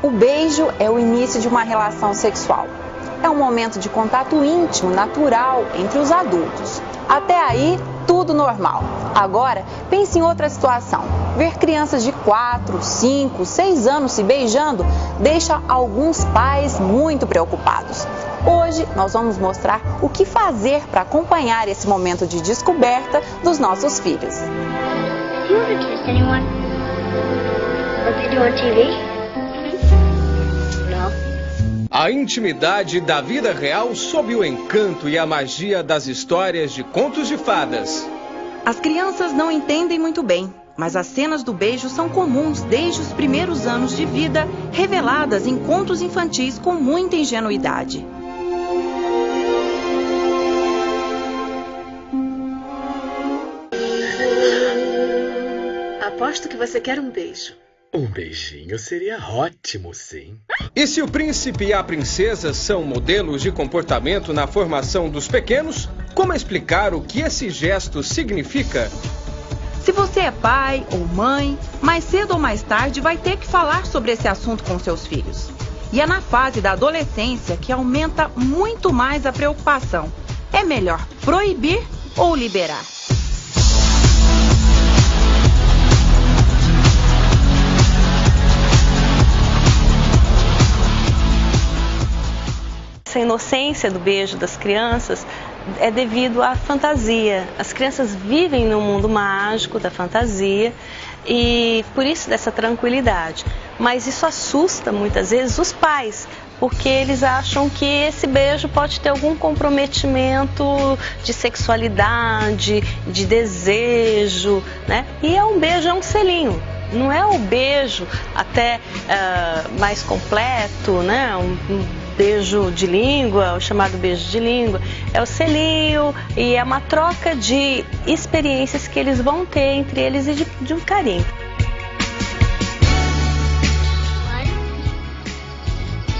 O beijo é o início de uma relação sexual. É um momento de contato íntimo, natural, entre os adultos. Até aí, tudo normal. Agora, pense em outra situação. Ver crianças de 4, 5, 6 anos se beijando deixa alguns pais muito preocupados. Hoje, nós vamos mostrar o que fazer para acompanhar esse momento de descoberta dos nossos filhos. You ever kissed anyone? Like they do on TV? A intimidade da vida real sob o encanto e a magia das histórias de contos de fadas. As crianças não entendem muito bem, mas as cenas do beijo são comuns desde os primeiros anos de vida, reveladas em contos infantis com muita ingenuidade. Aposto que você quer um beijo. Um beijinho seria ótimo, sim. E se o príncipe e a princesa são modelos de comportamento na formação dos pequenos, como explicar o que esse gesto significa? Se você é pai ou mãe, mais cedo ou mais tarde vai ter que falar sobre esse assunto com seus filhos. E é na fase da adolescência que aumenta muito mais a preocupação. É melhor proibir ou liberar? Essa inocência do beijo das crianças é devido à fantasia. As crianças vivem no mundo mágico da fantasia e por isso dessa tranquilidade. Mas isso assusta muitas vezes os pais, porque eles acham que esse beijo pode ter algum comprometimento de sexualidade, de desejo, né? E um beijo é um selinho. Não é o beijo até mais completo, né? Um beijo de língua, o chamado beijo de língua, é o selinho e é uma troca de experiências que eles vão ter entre eles e de um carinho.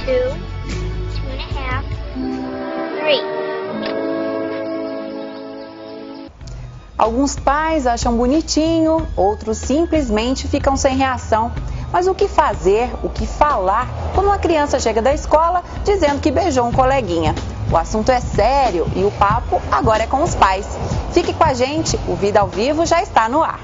1, 2, 2.5, 3. Alguns pais acham bonitinho, outros simplesmente ficam sem reação. Mas o que fazer, o que falar quando uma criança chega da escola dizendo que beijou um coleguinha? O assunto é sério e o papo agora é com os pais. Fique com a gente, o Vida ao Vivo já está no ar.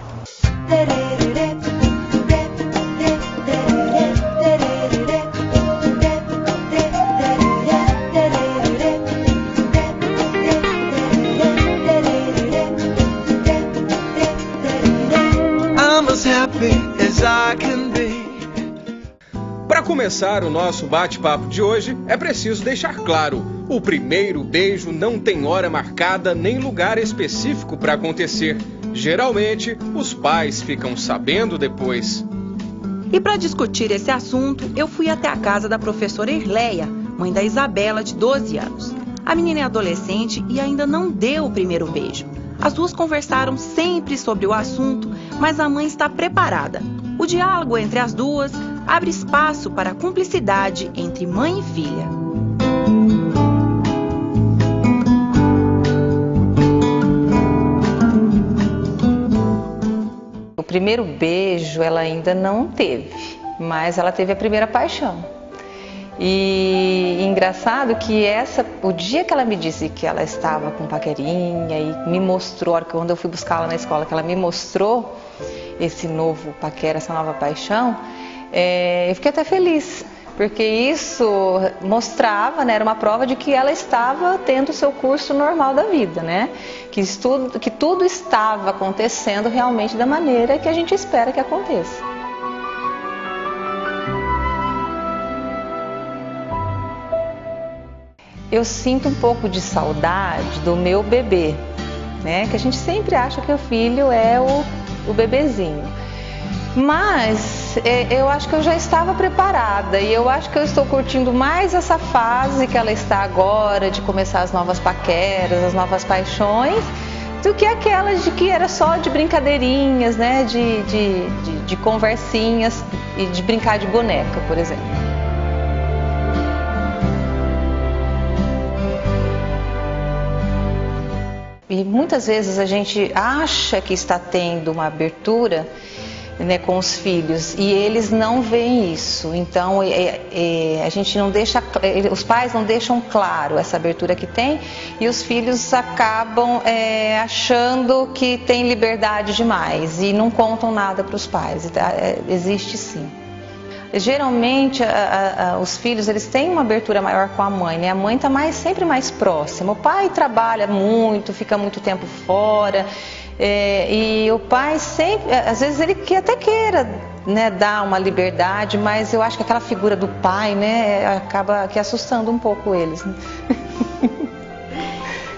Para começar o nosso bate-papo de hoje, é preciso deixar claro: o primeiro beijo não tem hora marcada nem lugar específico para acontecer. Geralmente, os pais ficam sabendo depois. E para discutir esse assunto, eu fui até a casa da professora Irleia, mãe da Isabela, de 12 anos. A menina é adolescente e ainda não deu o primeiro beijo. As duas conversaram sempre sobre o assunto, mas a mãe está preparada. O diálogo entre as duas abre espaço para a cumplicidade entre mãe e filha. O primeiro beijo ela ainda não teve, mas ela teve a primeira paixão. E engraçado que o dia que ela me disse que ela estava com paquerinha e me mostrou, quando eu fui buscá-la na escola, que ela me mostrou esse novo paquera, essa nova paixão, eu fiquei até feliz, porque isso mostrava, né, era uma prova de que ela estava tendo o seu curso normal da vida, né? Que tudo estava acontecendo realmente da maneira que a gente espera que aconteça. Eu sinto um pouco de saudade do meu bebê, né? Que a gente sempre acha que o filho é o bebezinho. Mas eu acho que eu já estava preparada e eu acho que eu estou curtindo mais essa fase que ela está agora, de começar as novas paqueras, as novas paixões, do que aquelas de que era só de brincadeirinhas, né? De conversinhas e de brincar de boneca, por exemplo. E muitas vezes a gente acha que está tendo uma abertura né, com os filhos, e eles não veem isso. Então a gente não deixa, os pais não deixam claro essa abertura que tem, e os filhos acabam achando que tem liberdade demais e não contam nada para os pais. Existe sim. Geralmente os filhos, eles têm uma abertura maior com a mãe, né? A mãe está sempre mais próxima. O pai trabalha muito, fica muito tempo fora, e o pai sempre, às vezes ele até queira, né, dar uma liberdade, mas eu acho que aquela figura do pai, né, acaba aqui assustando um pouco eles, né?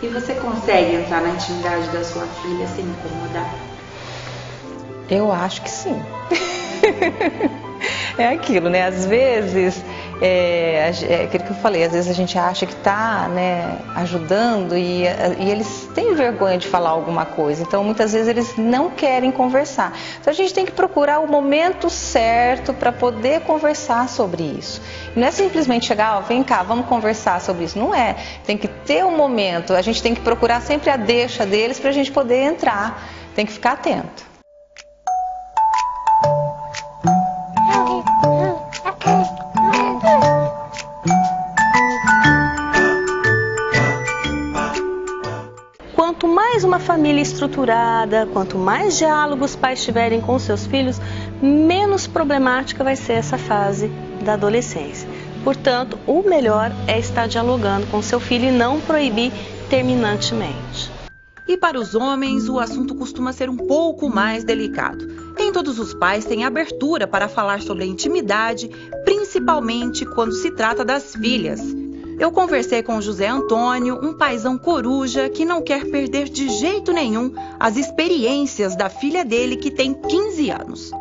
E você consegue entrar na intimidade da sua filha sem incomodar? Eu acho que sim. É aquilo, né? Às vezes, aquilo que eu falei, às vezes a gente acha que está, né, ajudando e eles têm vergonha de falar alguma coisa. Então, muitas vezes eles não querem conversar. Então, a gente tem que procurar o momento certo para poder conversar sobre isso. E não é simplesmente chegar, vem cá, vamos conversar sobre isso. Não é. Tem que ter um momento. A gente tem que procurar sempre a deixa deles para a gente poder entrar. Tem que ficar atento. Quanto mais uma família estruturada, quanto mais diálogos os pais tiverem com seus filhos, menos problemática vai ser essa fase da adolescência. Portanto, o melhor é estar dialogando com seu filho e não proibir terminantemente. E para os homens, o assunto costuma ser um pouco mais delicado. Nem todos os pais têm abertura para falar sobre a intimidade, principalmente quando se trata das filhas. Eu conversei com o José Antônio, um paizão coruja que não quer perder de jeito nenhum as experiências da filha dele, que tem 15 anos.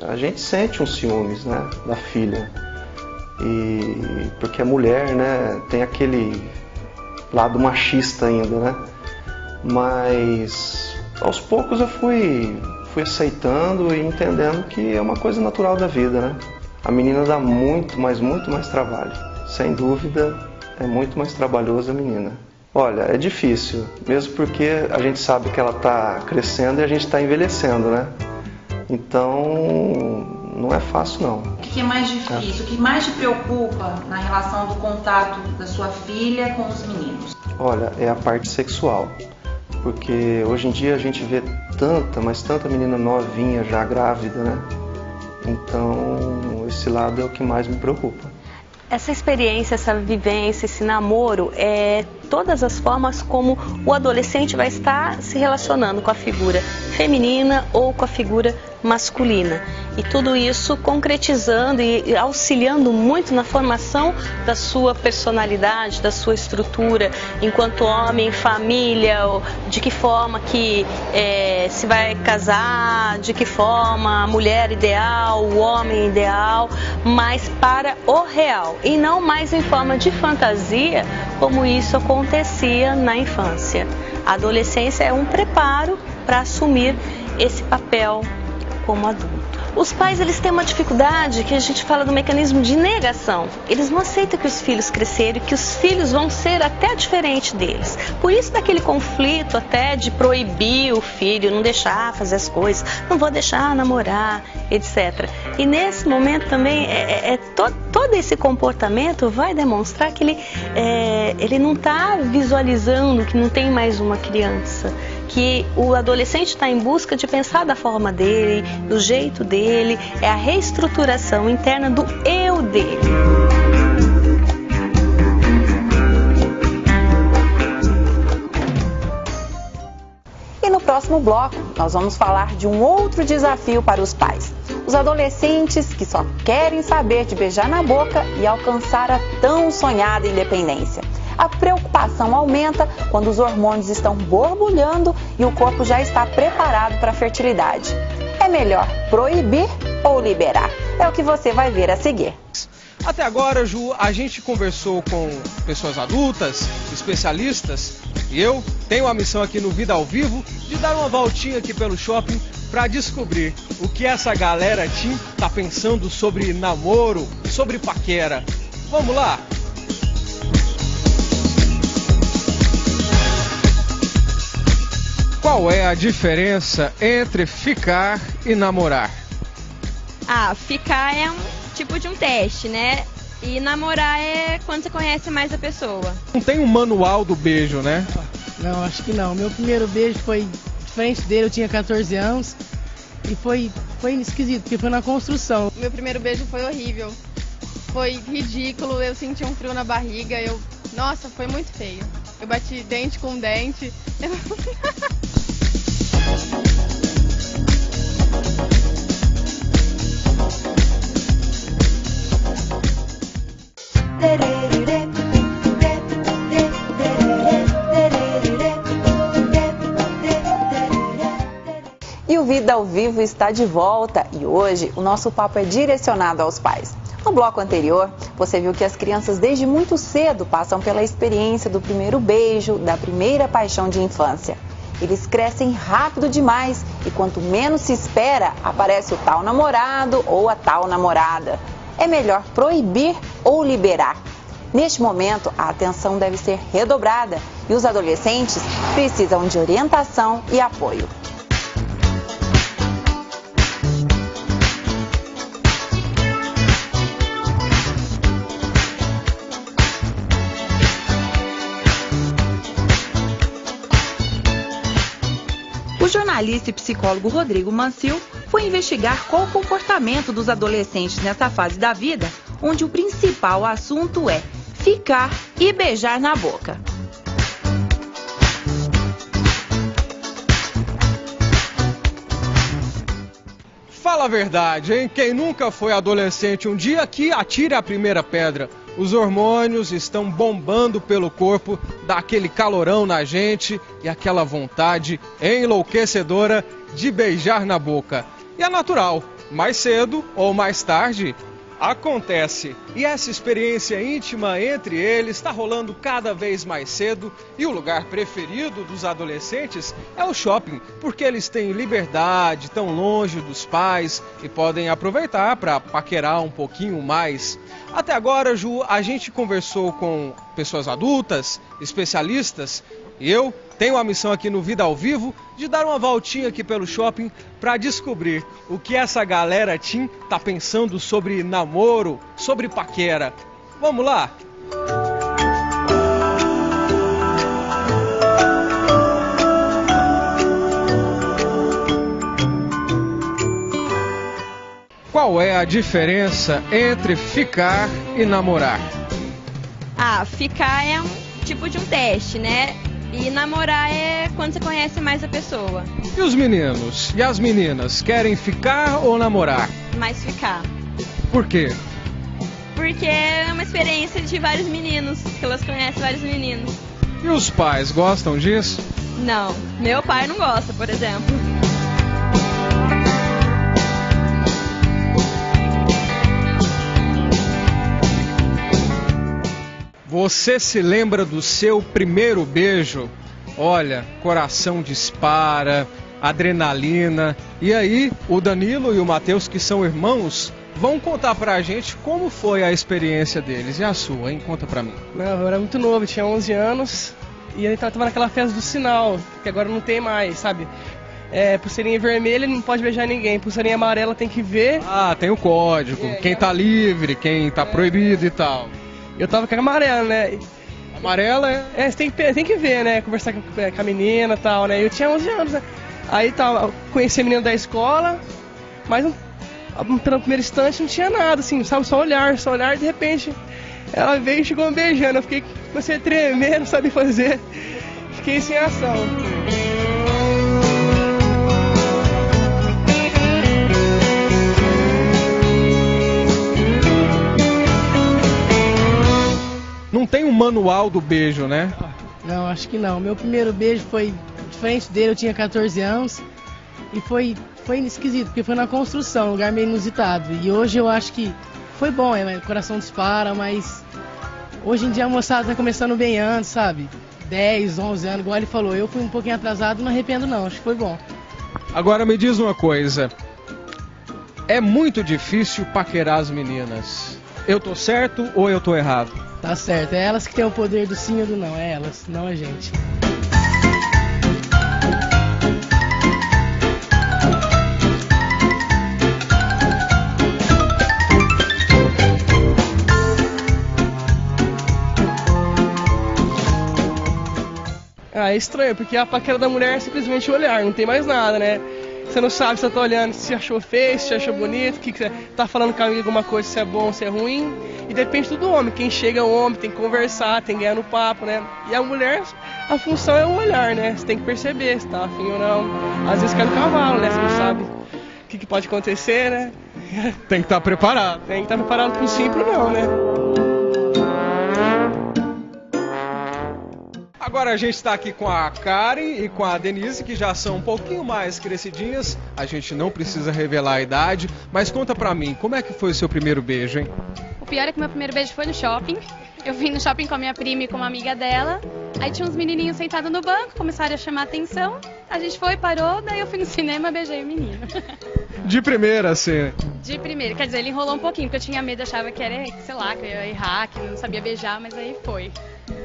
A gente sente uns ciúmes, né, da filha. E porque a mulher, né, tem aquele lado machista ainda, né? Mas aos poucos eu fui aceitando e entendendo que é uma coisa natural da vida, né? A menina dá muito, mas muito mais trabalho. Sem dúvida, é muito mais trabalhoso a menina. Olha, é difícil, mesmo porque a gente sabe que ela está crescendo e a gente está envelhecendo, né? Então, não é fácil, não. O que é mais difícil? O que mais te preocupa na relação do contato da sua filha com os meninos? Olha, é a parte sexual. Porque hoje em dia a gente vê tanta menina novinha já grávida, né? Então, esse lado é o que mais me preocupa. Essa experiência, essa vivência, esse namoro é todas as formas como o adolescente vai estar se relacionando com a figura feminina ou com a figura masculina. E tudo isso concretizando e auxiliando muito na formação da sua personalidade, da sua estrutura, enquanto homem, família, de que forma que se vai casar, de que forma a mulher ideal, o homem ideal, mas para o real e não mais em forma de fantasia, como isso acontecia na infância. A adolescência é um preparo para assumir esse papel como adulto. Os pais, eles têm uma dificuldade que a gente fala do mecanismo de negação. Eles não aceitam que os filhos cresceram e que os filhos vão ser até diferente deles. Por isso daquele conflito até de proibir o filho, não deixar fazer as coisas, não vou deixar namorar, etc. E nesse momento também, todo esse comportamento vai demonstrar que ele não está visualizando que não tem mais uma criança. Que o adolescente está em busca de pensar da forma dele, do jeito dele, é a reestruturação interna do eu dele. E no próximo bloco, nós vamos falar de um outro desafio para os pais. Os adolescentes que só querem saber de beijar na boca e alcançar a tão sonhada independência. A preocupação aumenta quando os hormônios estão borbulhando e o corpo já está preparado para a fertilidade. É melhor proibir ou liberar? É o que você vai ver a seguir. Até agora, Ju, a gente conversou com pessoas adultas, especialistas, e eu tenho a missão aqui no Vida ao Vivo de dar uma voltinha aqui pelo shopping para descobrir o que essa galera teen tá pensando sobre namoro, sobre paquera. Vamos lá? Qual é a diferença entre ficar e namorar? Ficar é um tipo de um teste, né? E namorar é quando você conhece mais a pessoa. Não tem um manual do beijo, né? Não, acho que não. Meu primeiro beijo foi diferente dele, eu tinha 14 anos. E foi esquisito, porque foi na construção. Meu primeiro beijo foi horrível. Foi ridículo, eu senti um frio na barriga, nossa, foi muito feio. Eu bati dente com dente. E o Vida ao Vivo está de volta e hoje o nosso papo é direcionado aos pais. No bloco anterior, você viu que as crianças desde muito cedo passam pela experiência do primeiro beijo, da primeira paixão de infância. Eles crescem rápido demais e quanto menos se espera, aparece o tal namorado ou a tal namorada. É melhor proibir ou liberar? Neste momento, a atenção deve ser redobrada e os adolescentes precisam de orientação e apoio. O jornalista e psicólogo Rodrigo Manciel foi investigar qual o comportamento dos adolescentes nessa fase da vida, onde o principal assunto é ficar e beijar na boca. Fala a verdade, hein? Quem nunca foi adolescente um dia que atire a primeira pedra. Os hormônios estão bombando pelo corpo, dá aquele calorão na gente e aquela vontade enlouquecedora de beijar na boca. E é natural, mais cedo ou mais tarde, acontece. E essa experiência íntima entre eles está rolando cada vez mais cedo e o lugar preferido dos adolescentes é o shopping, porque eles têm liberdade, tão longe dos pais e podem aproveitar para paquerar um pouquinho mais. Até agora, Ju, a gente conversou com pessoas adultas, especialistas, e eu tenho a missão aqui no Vida ao Vivo de dar uma voltinha aqui pelo shopping para descobrir o que essa galera teen tá pensando sobre namoro, sobre paquera. Vamos lá? Qual é a diferença entre ficar e namorar? Ficar é um tipo de um teste, né? E namorar é quando você conhece mais a pessoa. E os meninos e as meninas querem ficar ou namorar? Mais ficar. Por quê? Porque é uma experiência de vários meninos, que elas conhecem vários meninos. E os pais gostam disso? Não, meu pai não gosta, por exemplo. Você se lembra do seu primeiro beijo? Olha, coração dispara, adrenalina. E aí, o Danilo e o Matheus, que são irmãos, vão contar pra gente como foi a experiência deles. E a sua, hein? Conta pra mim. Não, eu era muito novo, tinha 11 anos e a gente tava naquela festa do sinal, que agora não tem mais, sabe? Pulseirinha vermelha não pode beijar ninguém, pulseirinha amarela tem que ver. Tem o código, quem tá livre, quem tá proibido e tal. Eu tava com a amarela, né? Amarela é? Você tem que ver, né? Conversar com a menina e tal, né? Eu tinha 11 anos, né? Aí tal, conheci a menina da escola, mas pelo primeiro instante não tinha nada, assim, sabe? Só olhar, e de repente ela veio e chegou me beijando. Eu comecei a tremer, não sabia fazer. Fiquei sem ação. Não tem um manual do beijo, né? Não, acho que não. Meu primeiro beijo foi diferente dele, eu tinha 14 anos. E foi esquisito, porque foi na construção, um lugar meio inusitado. E hoje eu acho que foi bom, o coração dispara, mas hoje em dia a moçada tá começando bem antes, sabe? 10, 11 anos, igual ele falou. Eu fui um pouquinho atrasado, não arrependo não, acho que foi bom. Agora me diz uma coisa. É muito difícil paquerar as meninas. Eu tô certo ou eu tô errado? Tá certo, é elas que têm o poder do sim ou do não, é elas, não a gente. Ah, é estranho, porque a paquera da mulher é simplesmente olhar, não tem mais nada, né? Você não sabe se tá olhando, se achou feio, se achou bonito, que você tá falando com alguma coisa, se é bom, se é ruim. E depende tudo do homem. Quem chega é o homem, tem que conversar, tem que ganhar no papo, né? E a mulher, a função é o olhar, né? Você tem que perceber se tá afim ou não. Às vezes cai no cavalo, né? Você não sabe o que pode acontecer, né? Tem que estar preparado. Tem que estar preparado pro sim e pro não, né? Agora a gente está aqui com a Karen e com a Denise, que já são um pouquinho mais crescidinhas. A gente não precisa revelar a idade, mas conta pra mim, como é que foi o seu primeiro beijo, hein? O pior é que meu primeiro beijo foi no shopping. Eu vim no shopping com a minha prima e com uma amiga dela. Aí tinha uns menininhos sentados no banco, começaram a chamar a atenção. A gente foi, parou, daí eu fui no cinema e beijei o menino. De primeira, assim? De primeira, quer dizer, ele enrolou um pouquinho, porque eu tinha medo, achava que era, sei lá, que eu ia errar, que eu não sabia beijar, mas aí foi.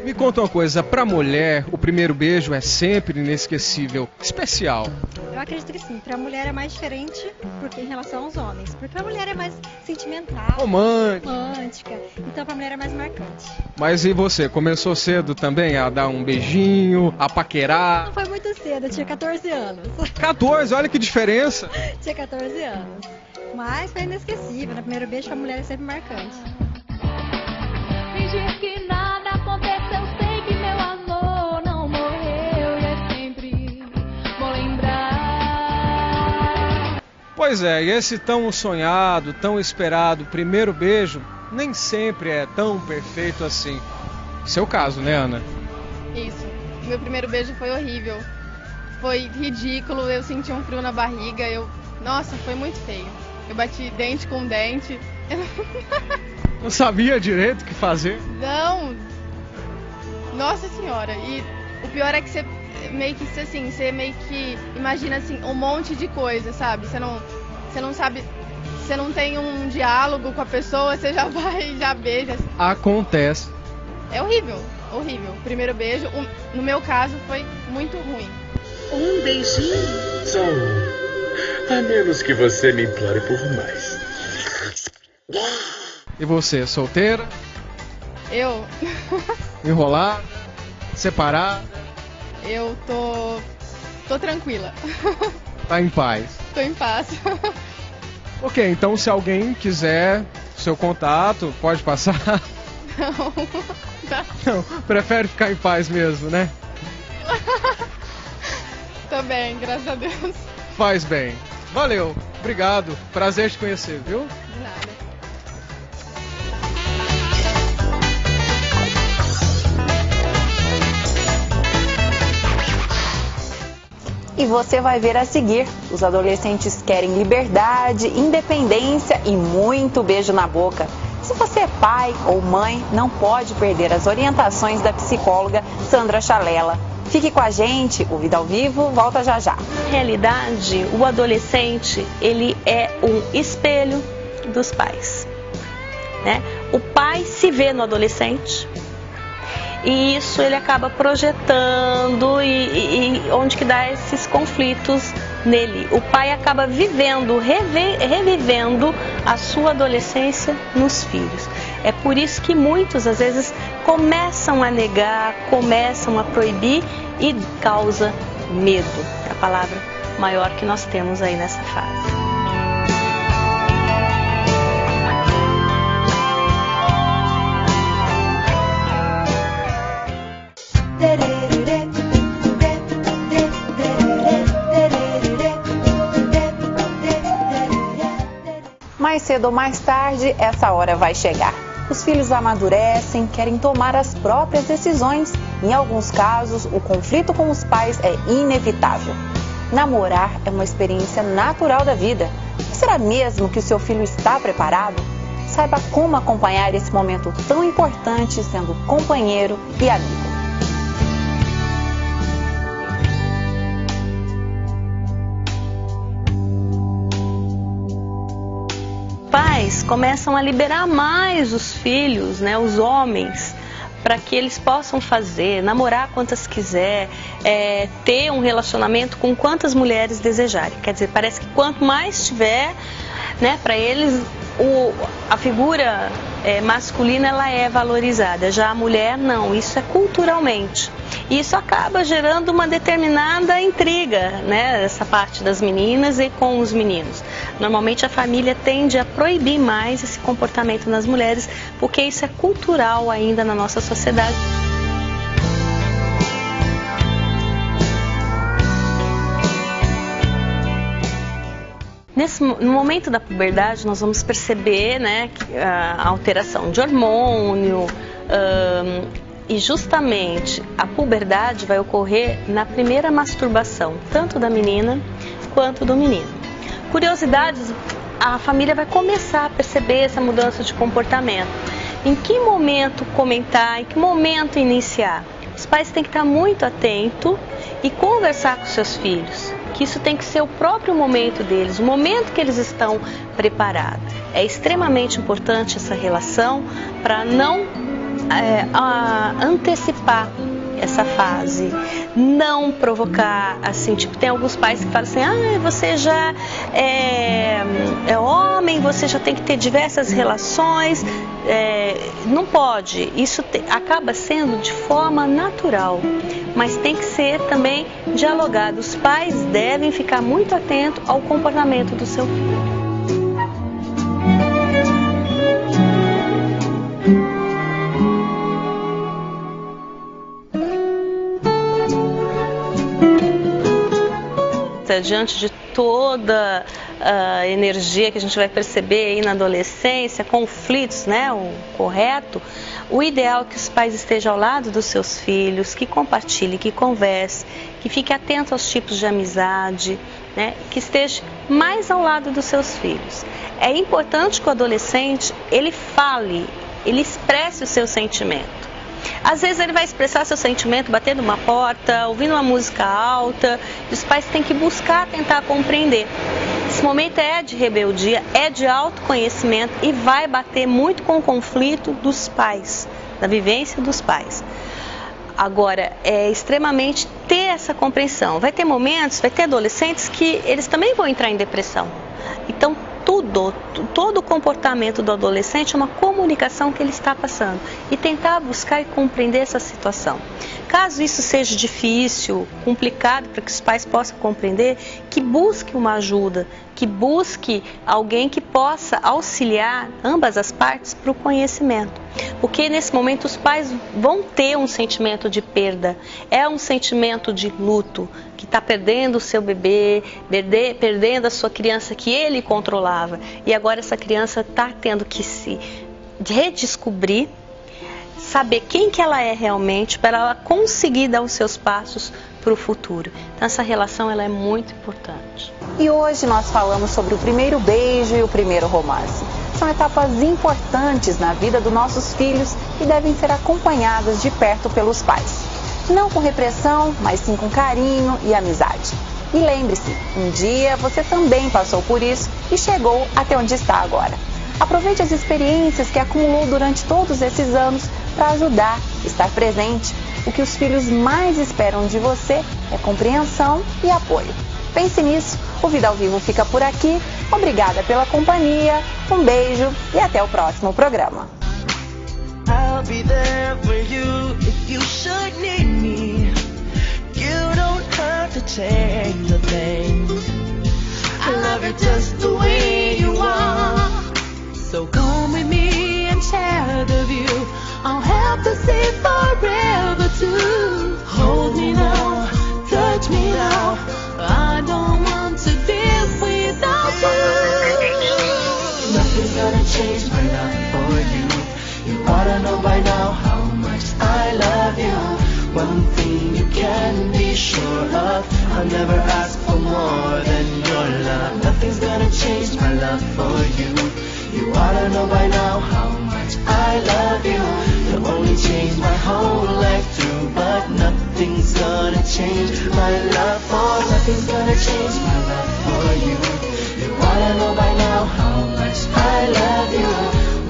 Me conta uma coisa, pra mulher, o primeiro beijo é sempre inesquecível, especial. Eu acredito que sim, pra mulher é mais diferente porque em relação aos homens, porque a mulher é mais sentimental, romântica, então pra mulher é mais marcante. Mas e você, começou cedo também a dar um beijinho, a paquerar? Não foi muito cedo, eu tinha 14 anos. 14, olha que diferença! Tinha 14 anos, mas foi inesquecível, no primeiro beijo a mulher é sempre marcante. Fingir que nada aconteceu, sei que meu amor não morreu e é sempre bom lembrar. Pois é, e esse tão sonhado, tão esperado primeiro beijo nem sempre é tão perfeito assim. Seu caso, né, Ana? Isso, meu primeiro beijo foi horrível, foi ridículo, eu senti um frio na barriga, nossa, foi muito feio. Eu bati dente com dente. Não sabia direito o que fazer? Não. Nossa senhora. E o pior é que você meio que imagina assim um monte de coisa, sabe? Você não sabe, você não tem um diálogo com a pessoa, você já vai e já beija. Acontece. É horrível, horrível. O primeiro beijo, no meu caso, foi muito ruim. Um beijinho? Só um. A menos que você me implore por mais. E você, solteira? Eu? Enrolada? Separada? Eu tô tranquila. Tá em paz? Tô em paz. Ok, então se alguém quiser seu contato, pode passar? Não, prefere ficar em paz mesmo, né? Tô bem, graças a Deus. Faz bem. Valeu, obrigado. Prazer te conhecer, viu? De nada. E você vai ver a seguir. Os adolescentes querem liberdade, independência e muito beijo na boca. Se você é pai ou mãe, não pode perder as orientações da psicóloga Sandra Chalela. Fique com a gente, o Vida ao Vivo volta já já. Na realidade, o adolescente, ele é um espelho dos pais, né? O pai se vê no adolescente e isso ele acaba projetando e onde que dá esses conflitos nele. O pai acaba vivendo, revivendo a sua adolescência nos filhos. É por isso que muitos, às vezes, começam a negar, começam a proibir e causa medo. É a palavra maior que nós temos aí nessa fase. Mais cedo ou mais tarde, essa hora vai chegar. Os filhos amadurecem, querem tomar as próprias decisões. Em alguns casos, o conflito com os pais é inevitável. Namorar é uma experiência natural da vida. Mas será mesmo que o seu filho está preparado? Saiba como acompanhar esse momento tão importante sendo companheiro e amigo. Pais começam a liberar mais os filhos, né, os homens, para que eles possam fazer, namorar quantas quiser, ter um relacionamento com quantas mulheres desejarem. Quer dizer, parece que quanto mais tiver, né, para eles a figura masculina ela é valorizada, já a mulher não, isso é culturalmente. E isso acaba gerando uma determinada intriga, né, essa parte das meninas e com os meninos. Normalmente a família tende a proibir mais esse comportamento nas mulheres, porque isso é cultural ainda na nossa sociedade. No momento da puberdade, nós vamos perceber, né, a alteração de hormônio, e justamente a puberdade vai ocorrer na primeira masturbação, tanto da menina quanto do menino. Curiosidades, a família vai começar a perceber essa mudança de comportamento. Em que momento comentar, em que momento iniciar? Os pais têm que estar muito atentos e conversar com seus filhos. Que isso tem que ser o próprio momento deles, o momento que eles estão preparados. É extremamente importante essa relação para não antecipar essa fase, não provocar, assim, tipo, tem alguns pais que falam assim, você já é homem, você já tem que ter diversas relações, não pode, isso acaba sendo de forma natural, mas tem que ser também dialogado. Os pais devem ficar muito atentos ao comportamento do seu filho. Diante de toda a energia que a gente vai perceber aí na adolescência, conflitos, né, o correto, o ideal é que os pais estejam ao lado dos seus filhos, que compartilhem, que conversem, que fiquem atentos aos tipos de amizade, né, que esteja mais ao lado dos seus filhos. É importante que o adolescente, ele fale, ele expresse o seu sentimento. Às vezes ele vai expressar seu sentimento batendo uma porta, ouvindo uma música alta, e os pais têm que buscar tentar compreender. Esse momento é de rebeldia, é de autoconhecimento e vai bater muito com o conflito dos pais, da vivência dos pais. Agora, é extremamente ter essa compreensão. Vai ter momentos, vai ter adolescentes que eles também vão entrar em depressão. Então, todo o comportamento do adolescente é uma comunicação que ele está passando e tentar buscar e compreender essa situação. Caso isso seja difícil, complicado para que os pais possam compreender, que busque uma ajuda, que busque alguém que possa auxiliar ambas as partes para o conhecimento. Porque nesse momento os pais vão ter um sentimento de perda, é um sentimento de luto, que está perdendo o seu bebê, perdendo a sua criança que ele controlava. E agora essa criança está tendo que se redescobrir, saber quem que ela é realmente, para ela conseguir dar os seus passos para o futuro. Então essa relação ela é muito importante. E hoje nós falamos sobre o primeiro beijo e o primeiro romance. São etapas importantes na vida dos nossos filhos e devem ser acompanhadas de perto pelos pais. Não com repressão, mas sim com carinho e amizade. E lembre-se, um dia você também passou por isso e chegou até onde está agora. Aproveite as experiências que acumulou durante todos esses anos para ajudar, estar presente. O que os filhos mais esperam de você é compreensão e apoio. Pense nisso, o Vida ao Vivo fica por aqui. Obrigada pela companhia, um beijo e até o próximo programa. I'll be there for you if you should need me. You don't have to change a thing. I love you just the way you are. So come with me and share the view. I'll have to see forever too. Hold me now, touch me now. I don't want to live without you. Nothing's gonna change my love for you. You ought to know by now how much I love you. One thing you can be sure of, I'll never ask for more than your love. Nothing's gonna change my love for you. You ought to know by now how much I love you. You'll only change my whole life through, but nothing's gonna change my love for. Nothing's gonna change my love for you. You ought to know by now how much I love you.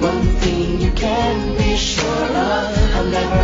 One thing you can be sure of, I'll never